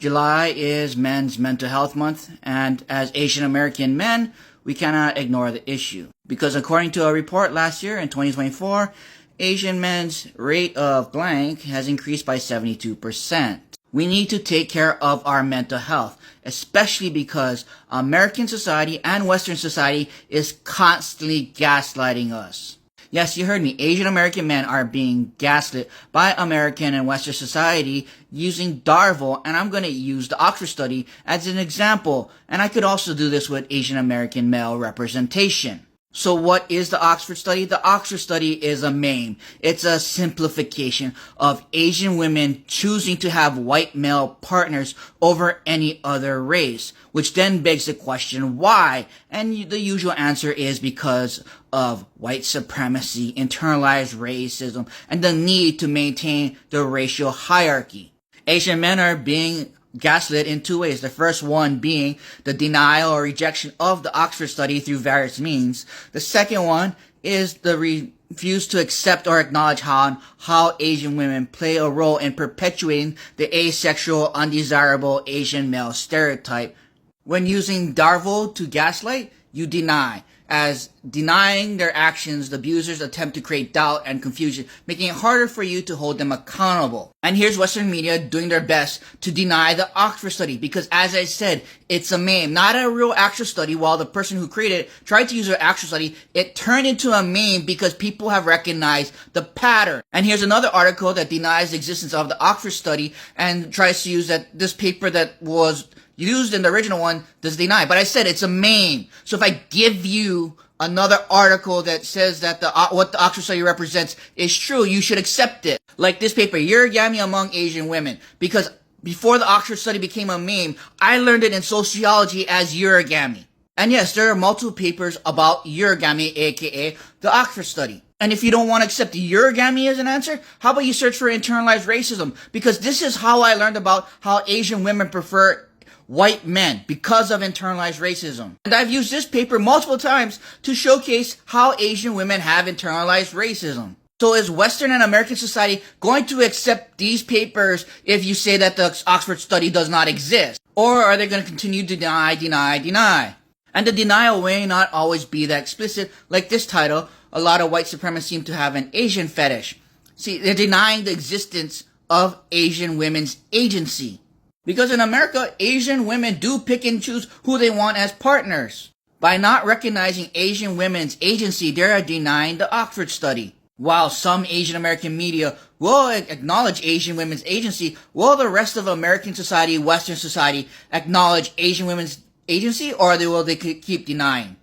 July is Men's Mental Health Month, and as Asian American men, we cannot ignore the issue. Because according to a report last year in 2024, Asian men's rate of blank has increased by 72%. We need to take care of our mental health, especially because American society and Western society is constantly gaslighting us. Yes, you heard me. Asian American men are being gaslit by American and Western society using Darvel, and I'm going to use the Oxford study as an example. And I could also do this with Asian American male representation. So what is the Oxford study? The Oxford study is a MAME. It's a simplification of Asian women choosing to have white male partners over any other race, which then begs the question, why? And the usual answer is because of white supremacy, internalized racism, and the need to maintain the racial hierarchy. Asian men are being gaslit in two ways. The first one being the denial or rejection of the Oxford study through various means. The second one is the refuse to accept or acknowledge how Asian women play a role in perpetuating the asexual, undesirable Asian male stereotype. When using Darvel to gaslight, you deny. As denying their actions, the abusers attempt to create doubt and confusion, making it harder for you to hold them accountable. And here's Western media doing their best to deny the Oxford study because, as I said, it's a meme, not a real actual study. While the person who created it tried to use an actual study, it turned into a meme because people have recognized the pattern. And here's another article that denies the existence of the Oxford study and tries to use that this paper that was used in the original one does deny. But I said it's a meme. So if I give you another article that says that what the Oxford study represents is true, you should accept it. Like this paper, Urigami Among Asian Women. Because before the Oxford study became a meme, I learned it in sociology as urigami. And yes, there are multiple papers about urigami, aka the Oxford study. And if you don't want to accept urigami as an answer, how about you search for internalized racism? Because this is how I learned about how Asian women prefer white men because of internalized racism. And I've used this paper multiple times to showcase how Asian women have internalized racism. So is Western and American society going to accept these papers if you say that the Oxford study does not exist? Or are they going to continue to deny? And the denial may not always be that explicit. Like this title, a lot of white supremacists seem to have an Asian fetish. See, they're denying the existence of Asian women's agency. Because in America, Asian women do pick and choose who they want as partners. By not recognizing Asian women's agency, they are denying the Oxford study. While some Asian American media will acknowledge Asian women's agency, will the rest of American society, Western society, acknowledge Asian women's agency, or will they keep denying?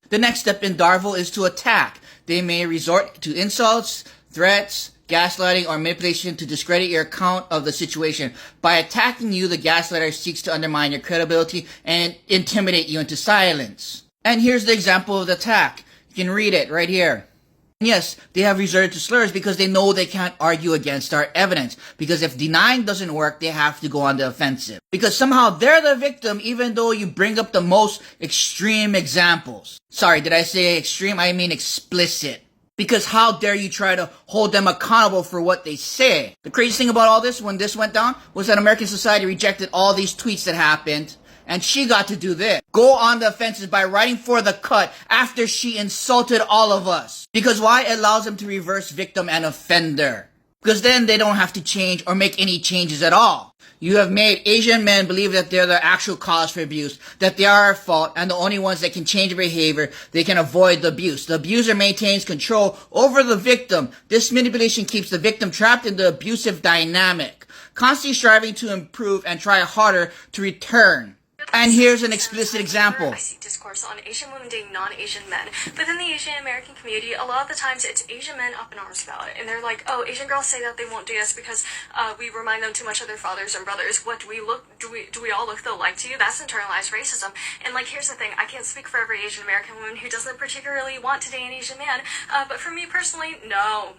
The next step in Darvel is to attack. They may resort to insults, threats, gaslighting, or manipulation to discredit your account of the situation. By attacking you, the gaslighter seeks to undermine your credibility and intimidate you into silence. And here's the example of the attack. You can read it right here. Yes, they have resorted to slurs because they know they can't argue against our evidence. Because if denying doesn't work, they have to go on the offensive. Because somehow they're the victim even though you bring up the most extreme examples. Sorry, did I say extreme? I mean explicit. Because how dare you try to hold them accountable for what they say? The craziest thing about all this, when this went down, was that American society rejected all these tweets that happened, and she got to do this. Go on the offensive by writing for the cut after she insulted all of us. Because why? It allows them to reverse victim and offender. Because then they don't have to change or make any changes at all. You have made Asian men believe that they're the actual cause for abuse, that they are at fault, and the only ones that can change their behavior, they can avoid the abuse. The abuser maintains control over the victim. This manipulation keeps the victim trapped in the abusive dynamic, constantly striving to improve and try harder to return. And here's an explicit example. I see discourse on Asian women dating non-Asian men. Within the Asian American community, a lot of the times it's Asian men up in arms about it. And they're like, oh, Asian girls say that they won't do this because we remind them too much of their fathers and brothers. What do we all look alike to you? That's internalized racism. And like, here's the thing, I can't speak for every Asian American woman who doesn't particularly want to date an Asian man. But for me personally, no,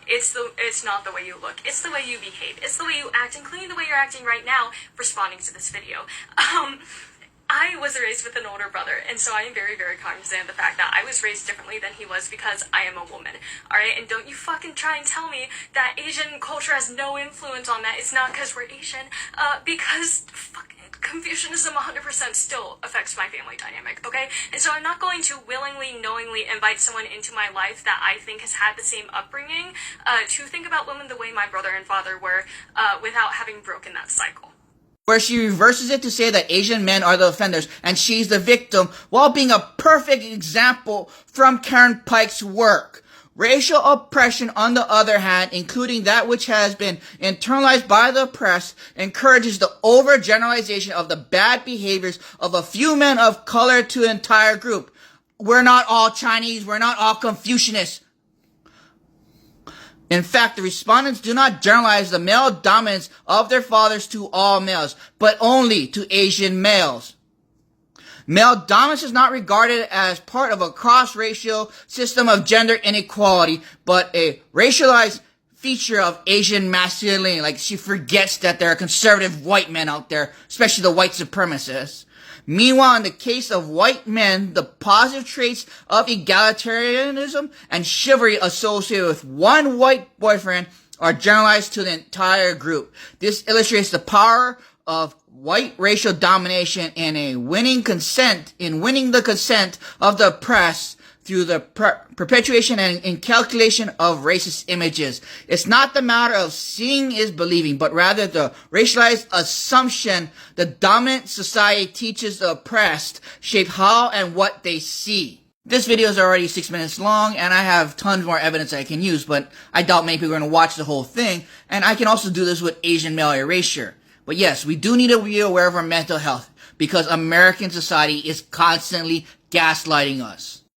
it's not the way you look. It's the way you behave. It's the way you act, including the way you're acting right now, responding to this video. I was raised with an older brother, and so I am very, very cognizant of the fact that I was raised differently than he was because I am a woman. Alright, and don't you fucking try and tell me that Asian culture has no influence on that. It's not because we're Asian, because fucking Confucianism 100% still affects my family dynamic, okay? And so I'm not going to willingly, knowingly invite someone into my life that I think has had the same upbringing to think about women the way my brother and father were without having broken that cycle. Where she reverses it to say that Asian men are the offenders and she's the victim while being a perfect example from Karen Pike's work. Racial oppression, on the other hand, including that which has been internalized by the press, encourages the overgeneralization of the bad behaviors of a few men of color to the entire group. We're not all Chinese. We're not all Confucianists. In fact, the respondents do not generalize the male dominance of their fathers to all males, but only to Asian males. Male dominance is not regarded as part of a cross-racial system of gender inequality, but a racialized feature of Asian masculinity. Like, she forgets that there are conservative white men out there, especially the white supremacists. Meanwhile, in the case of white men, the positive traits of egalitarianism and chivalry associated with one white boyfriend are generalized to the entire group. This illustrates the power of white racial domination in winning the consent of the press through the perpetuation and calculation of racist images. It's not the matter of seeing is believing, but rather the racialized assumption the dominant society teaches the oppressed shape how and what they see. This video is already 6 minutes long, and I have tons more evidence I can use, but I doubt many people are going to watch the whole thing, and I can also do this with Asian male erasure. But yes, we do need to be aware of our mental health because American society is constantly gaslighting us.